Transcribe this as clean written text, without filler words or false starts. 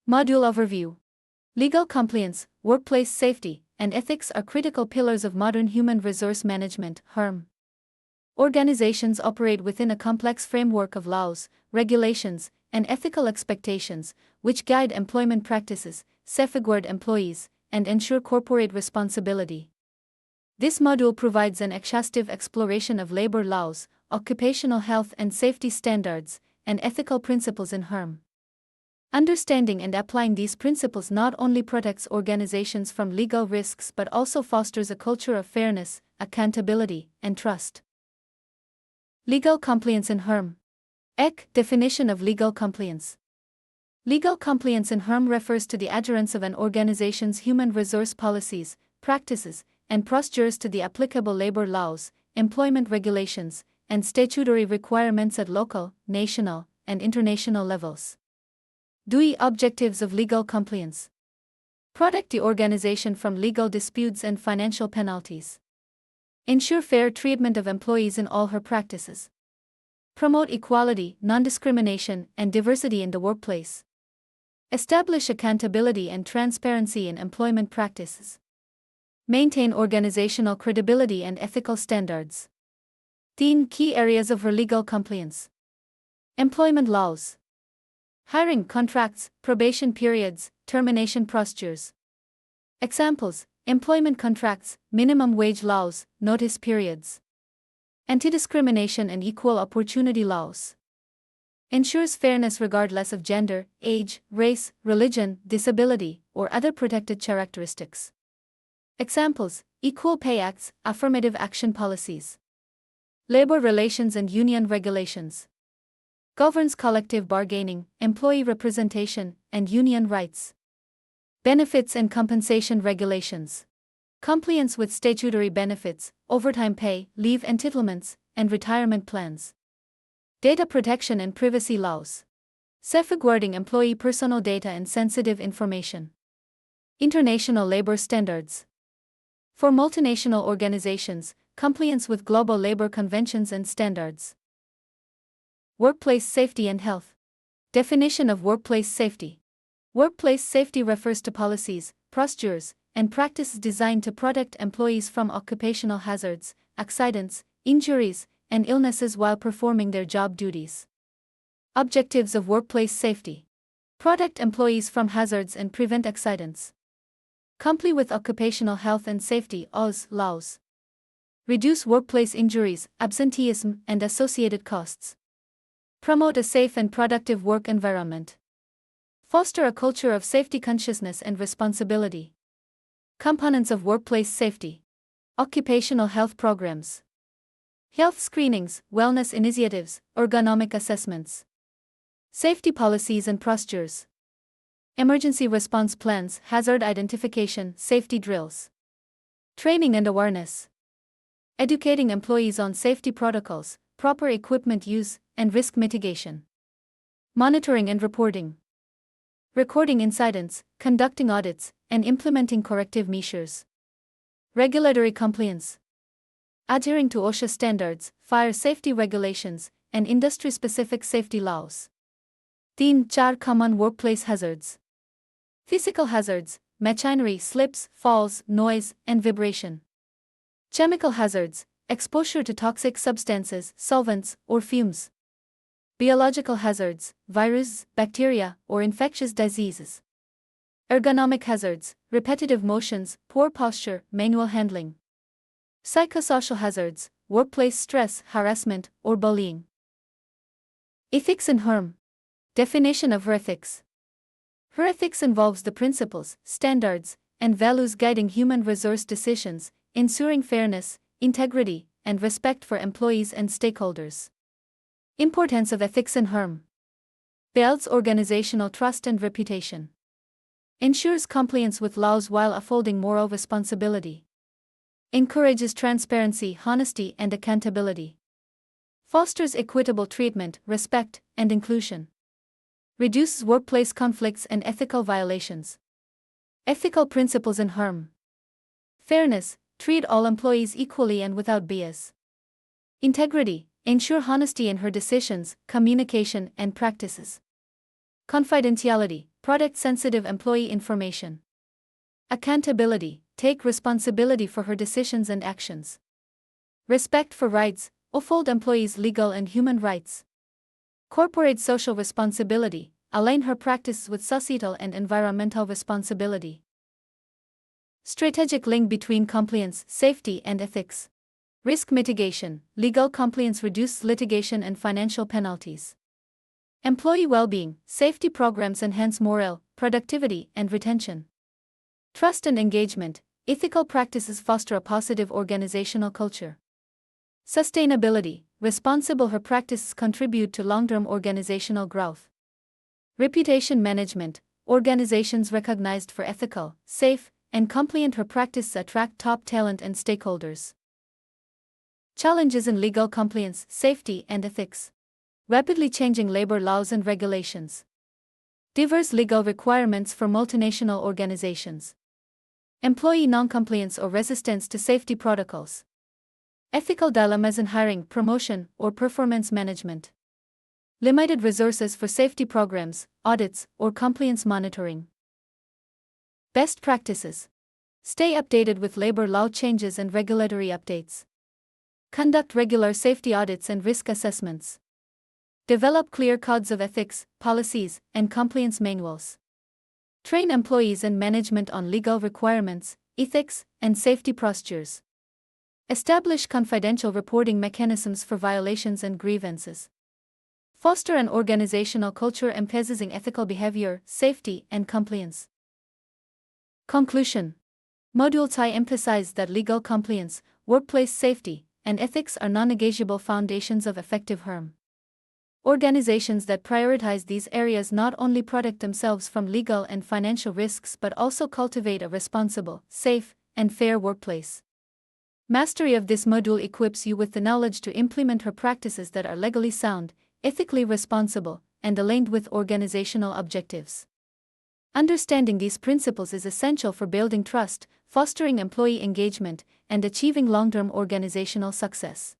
Module Overview. Legal compliance, workplace safety, and ethics are critical pillars of modern human resource management (HRM). Organizations operate within a complex framework of laws, regulations, and ethical expectations, which guide employment practices, safeguard employees, and ensure corporate responsibility. This module provides an exhaustive exploration of labor laws, occupational health and safety standards, and ethical principles in HRM. Understanding and applying these principles not only protects organizations from legal risks but also fosters a culture of fairness, accountability, and trust. Legal compliance in HRM. Definition of legal compliance. Legal compliance in HRM refers to the adherence of an organization's human resource policies, practices, and procedures to the applicable labor laws, employment regulations, and statutory requirements at local, national, and international levels. Objectives of legal compliance. Protect the organization from legal disputes and financial penalties. Ensure fair treatment of employees in all her practices. Promote equality, non-discrimination, and diversity in the workplace. Establish accountability and transparency in employment practices. Maintain organizational credibility and ethical standards. Key areas of her legal compliance. Employment laws. Hiring contracts, probation periods, termination procedures. Examples: employment contracts, minimum wage laws, notice periods. Anti-discrimination and equal opportunity laws. Ensures fairness regardless of gender, age, race, religion, disability, or other protected characteristics. Examples: Equal Pay Acts, affirmative action policies. Labor relations and union regulations. Governs collective bargaining, employee representation, and union rights. Benefits and compensation regulations. Compliance with statutory benefits, overtime pay, leave entitlements, and retirement plans. Data protection and privacy laws. Safeguarding employee personal data and sensitive information. International labor standards. For multinational organizations, compliance with global labor conventions and standards. Workplace safety and health. Definition of workplace safety. Workplace safety refers to policies, procedures, and practices designed to protect employees from occupational hazards, accidents, injuries, and illnesses while performing their job duties. Objectives of workplace safety. Protect employees from hazards and prevent accidents. Comply with occupational health and safety laws. Reduce workplace injuries, absenteeism, and associated costs. Promote a safe and productive work environment. Foster a culture of safety consciousness and responsibility. Components of workplace safety. Occupational health programs. Health screenings, wellness initiatives, ergonomic assessments. Safety policies and procedures. Emergency response plans, hazard identification, safety drills. Training and awareness. Educating employees on safety protocols, proper equipment use, and risk mitigation. Monitoring and reporting. Recording incidents, conducting audits, and implementing corrective measures. Regulatory compliance. Adhering to OSHA standards, fire safety regulations, and industry-specific safety laws. 4 common workplace hazards. Physical hazards, machinery slips, falls, noise, and vibration. Chemical hazards, exposure to toxic substances, solvents, or fumes. Biological hazards, viruses, bacteria, or infectious diseases. Ergonomic hazards, repetitive motions, poor posture, manual handling. Psychosocial hazards, workplace stress, harassment, or bullying. Ethics in HRM. Definition of ethics. Her ethics involves the principles, standards, and values guiding human resource decisions, ensuring fairness, integrity, and respect for employees and stakeholders. Importance of ethics in HRM. Builds organizational trust and reputation. Ensures compliance with laws while upholding moral responsibility. Encourages transparency, honesty, and accountability. Fosters equitable treatment, respect, and inclusion. Reduces workplace conflicts and ethical violations. Ethical principles in HRM. Fairness, treat all employees equally and without bias. Integrity, ensure honesty in her decisions, communication, and practices. Confidentiality, product-sensitive employee information. Accountability, take responsibility for her decisions and actions. Respect for rights, uphold employees' legal and human rights. Corporate social responsibility, align her practices with societal and environmental responsibility. Strategic link between compliance, safety, and ethics. Risk mitigation, legal compliance reduces litigation and financial penalties. Employee well-being, safety programs enhance morale, productivity, and retention. Trust and engagement, ethical practices foster a positive organizational culture. Sustainability, responsible her practices contribute to long-term organizational growth. Reputation management, organizations recognized for ethical, safe, and compliant her practices attract top talent and stakeholders. Challenges in legal compliance, safety, and ethics. Rapidly changing labor laws and regulations. Diverse legal requirements for multinational organizations. Employee non-compliance or resistance to safety protocols. Ethical dilemmas in hiring, promotion, or performance management. Limited resources for safety programs, audits, or compliance monitoring. Best practices. Stay updated with labor law changes and regulatory updates. Conduct regular safety audits and risk assessments. Develop clear codes of ethics, policies, and compliance manuals. Train employees and management on legal requirements, ethics, and safety procedures. Establish confidential reporting mechanisms for violations and grievances. Foster an organizational culture emphasizing ethical behavior, safety, and compliance. Conclusion. Module 2 emphasizes that legal compliance, workplace safety, and ethics are non-negotiable foundations of effective harm. Organizations that prioritize these areas not only protect themselves from legal and financial risks but also cultivate a responsible, safe, and fair workplace. Mastery of this module equips you with the knowledge to implement her practices that are legally sound, ethically responsible, and aligned with organizational objectives. Understanding these principles is essential for building trust, fostering employee engagement, and achieving long-term organizational success.